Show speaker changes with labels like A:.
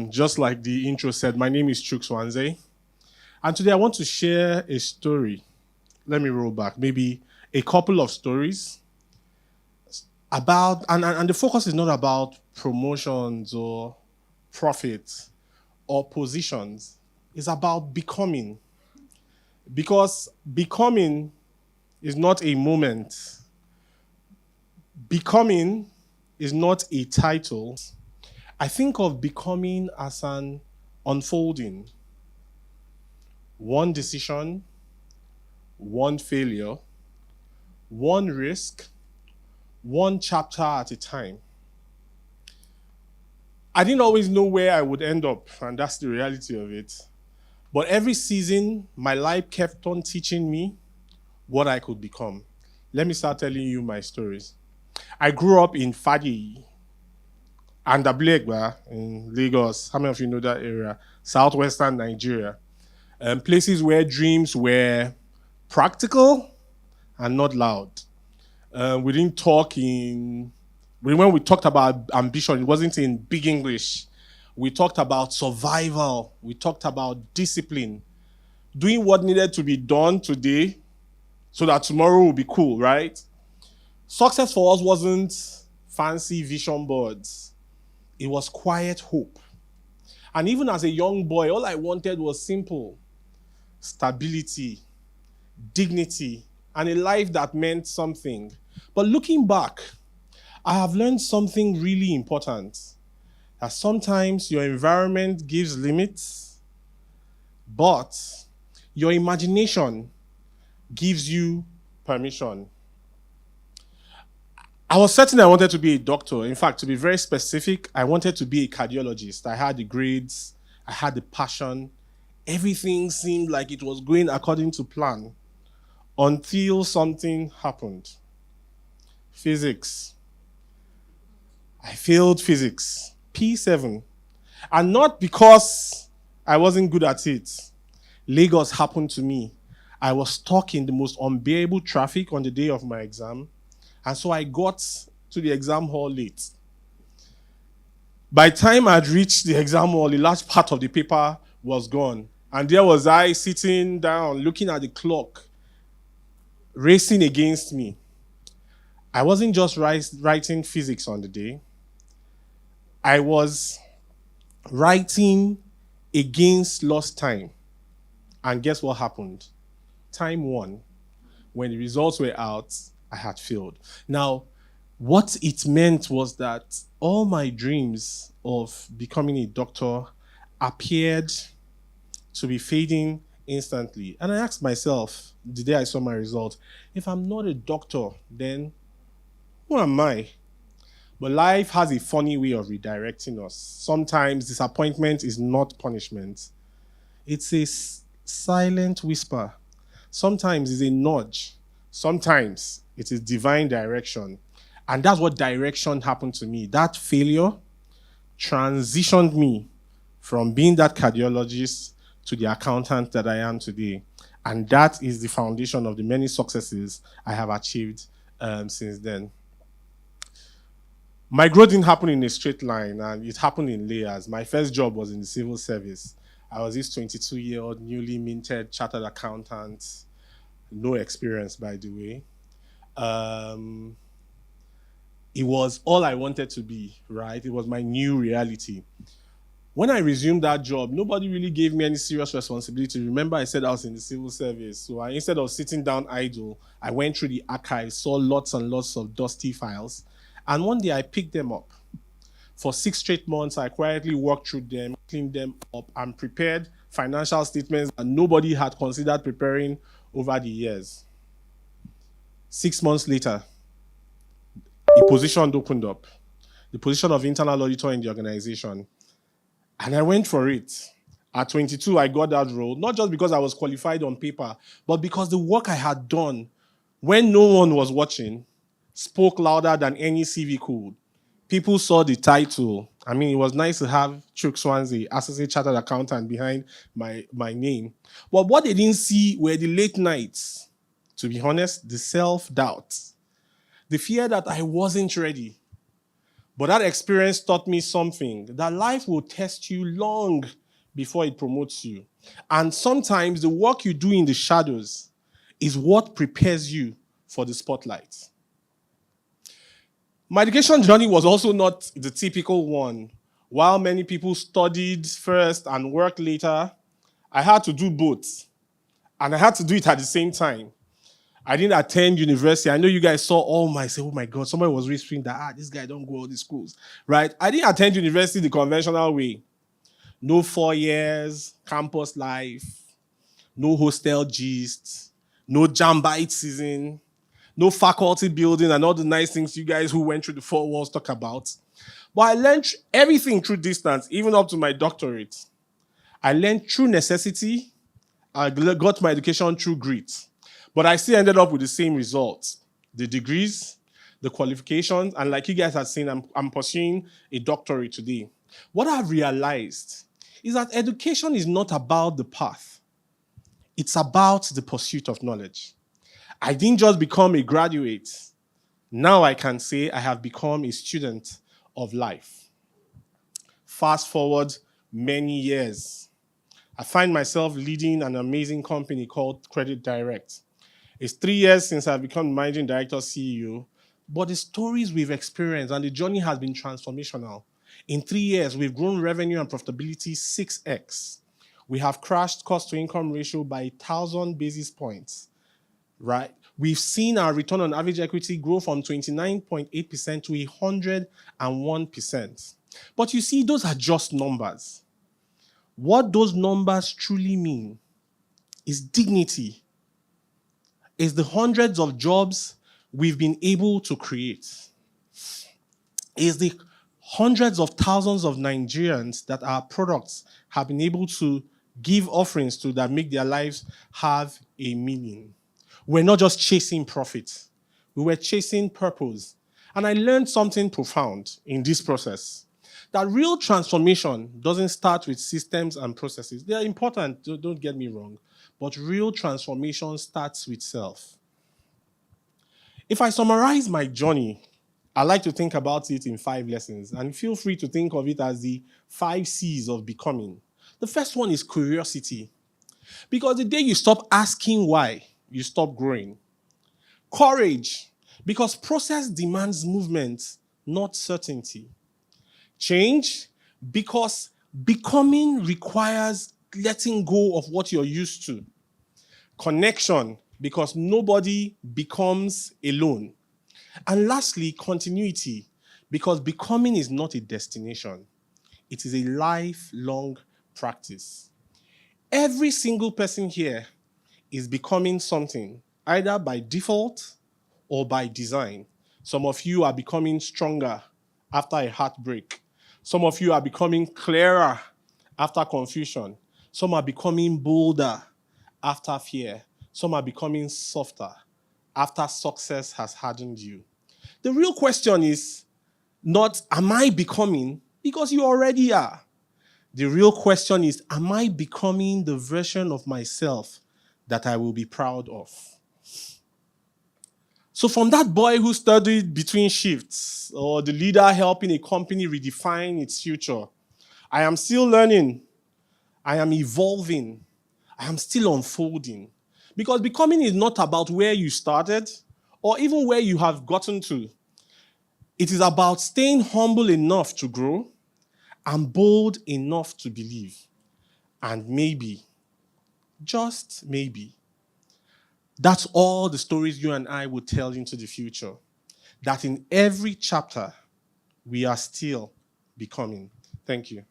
A: Just like the intro said, my name is Chukwuma Nwanze. And today I want to share a story. Let me roll back. Maybe a couple of stories about, and the focus is not about promotions or profits or positions. It's about becoming. Because becoming is not a moment. Becoming is not a title. I think of becoming as an unfolding. One decision, one failure, one risk, one chapter at a time. I didn't always know where I would end up, and that's the reality of it. But every season, my life kept on teaching me what I could become. Let me start telling you my stories. I grew up in Fadi and Ablegba in Lagos. How many of you know that area? Southwestern Nigeria. Places where dreams were practical and not loud. We didn't talk in... When we talked about ambition, it wasn't in big English. We talked about survival. We talked about discipline. Doing what needed to be done today so that tomorrow will be cool, right? Success for us wasn't fancy vision boards. It was quiet hope. And even as a young boy, all I wanted was simple stability, dignity, and a life that meant something. But looking back, I have learned something really important. That sometimes your environment gives limits, but your imagination gives you permission. I was certain I wanted to be a doctor. In fact, to be very specific, I wanted to be a cardiologist. I had the grades, I had the passion. Everything seemed like it was going according to plan until something happened. Physics. I failed physics. P7. And not because I wasn't good at it. Lagos happened to me. I was stuck in the most unbearable traffic on the day of my exam. And so I got to the exam hall late. By the time I'd reached the exam hall, a large part of the paper was gone. And there was I sitting down, looking at the clock, racing against me. I wasn't just writing physics on the day. I was writing against lost time. And guess what happened? Time won. When the results were out, I had failed. Now, what it meant was that all my dreams of becoming a doctor appeared to be fading instantly. And I asked myself, the day I saw my result, if I'm not a doctor, then who am I? But life has a funny way of redirecting us. Sometimes disappointment is not punishment. It's a silent whisper. Sometimes it's a nudge. Sometimes it is divine direction. And that's what direction happened to me. That failure transitioned me from being that cardiologist to the accountant that I am today. And that is the foundation of the many successes I have achieved since then. My growth didn't happen in a straight line, and it happened in layers. My first job was in the civil service. I was this 22-year-old, newly minted chartered accountant. No experience, by the way. It was all I wanted to be, right? It was my new reality. When I resumed that job, nobody really gave me any serious responsibility. Remember, I said I was in the civil service. So instead of sitting down idle, I went through the archives, saw lots and lots of dusty files. And one day I picked them up. For 6 straight months, I quietly worked through them, cleaned them up, and prepared financial statements that nobody had considered preparing over the years. 6 months later, a position opened up, the position of internal auditor in the organization. And I went for it. At 22, I got that role, not just because I was qualified on paper, but because the work I had done when no one was watching spoke louder than any CV could. People saw the title. I mean, it was nice to have Chukwuma Nwanze, Associate Chartered Accountant, behind my name. But what they didn't see were the late nights, to be honest, the self-doubt, the fear that I wasn't ready. But that experience taught me something, that life will test you long before it promotes you. And sometimes the work you do in the shadows is what prepares you for the spotlight. My education journey was also not the typical one. While many people studied first and worked later, I had to do both. And I had to do it at the same time. I didn't attend university. I know you guys saw all my, say, oh my God, somebody was whispering that, this guy don't go all these schools, right? I didn't attend university the conventional way. No 4 years, campus life, no hostel gist, no jambite season, no faculty building and all the nice things you guys who went through the 4 walls talk about. But I learned everything through distance, even up to my doctorate. I learned through necessity. I got my education through grit. But I still ended up with the same results. The degrees, the qualifications, and like you guys have seen, I'm pursuing a doctorate today. What I've realized is that education is not about the path. It's about the pursuit of knowledge. I didn't just become a graduate. Now I can say I have become a student of life. Fast forward many years, I find myself leading an amazing company called Credit Direct. It's 3 years since I've become managing director, CEO, but the stories we've experienced and the journey has been transformational. In 3 years, we've grown revenue and profitability 6x. We have crashed cost-to-income ratio by 1,000 basis points, right? We've seen our return on average equity grow from 29.8% to 101%. But you see, those are just numbers. What those numbers truly mean is dignity, is the hundreds of jobs we've been able to create, is the hundreds of thousands of Nigerians that our products have been able to give offerings to that make their lives have a meaning. We're not just chasing profit. We were chasing purpose. And I learned something profound in this process, that real transformation doesn't start with systems and processes. They are important, don't get me wrong, but real transformation starts with self. If I summarize my journey, I like to think about it in 5 lessons, and feel free to think of it as the 5 C's of becoming. The first one is curiosity, because the day you stop asking why, you stop growing. Courage, because process demands movement, not certainty. Change, because becoming requires letting go of what you're used to. Connection, because nobody becomes alone. And lastly, continuity, because becoming is not a destination. It is a lifelong practice. Every single person here is becoming something, either by default or by design. Some of you are becoming stronger after a heartbreak. Some of you are becoming clearer after confusion. Some are becoming bolder after fear. Some are becoming softer after success has hardened you. The real question is not, am I becoming? Because you already are. The real question is, am I becoming the version of myself that I will be proud of? So from that boy who studied between shifts, or the leader helping a company redefine its future, I am still learning. I am evolving. I am still unfolding. Because becoming is not about where you started or even where you have gotten to. It is about staying humble enough to grow and bold enough to believe. And maybe, just maybe, that's all the stories you and I will tell into the future. That in every chapter, we are still becoming. Thank you.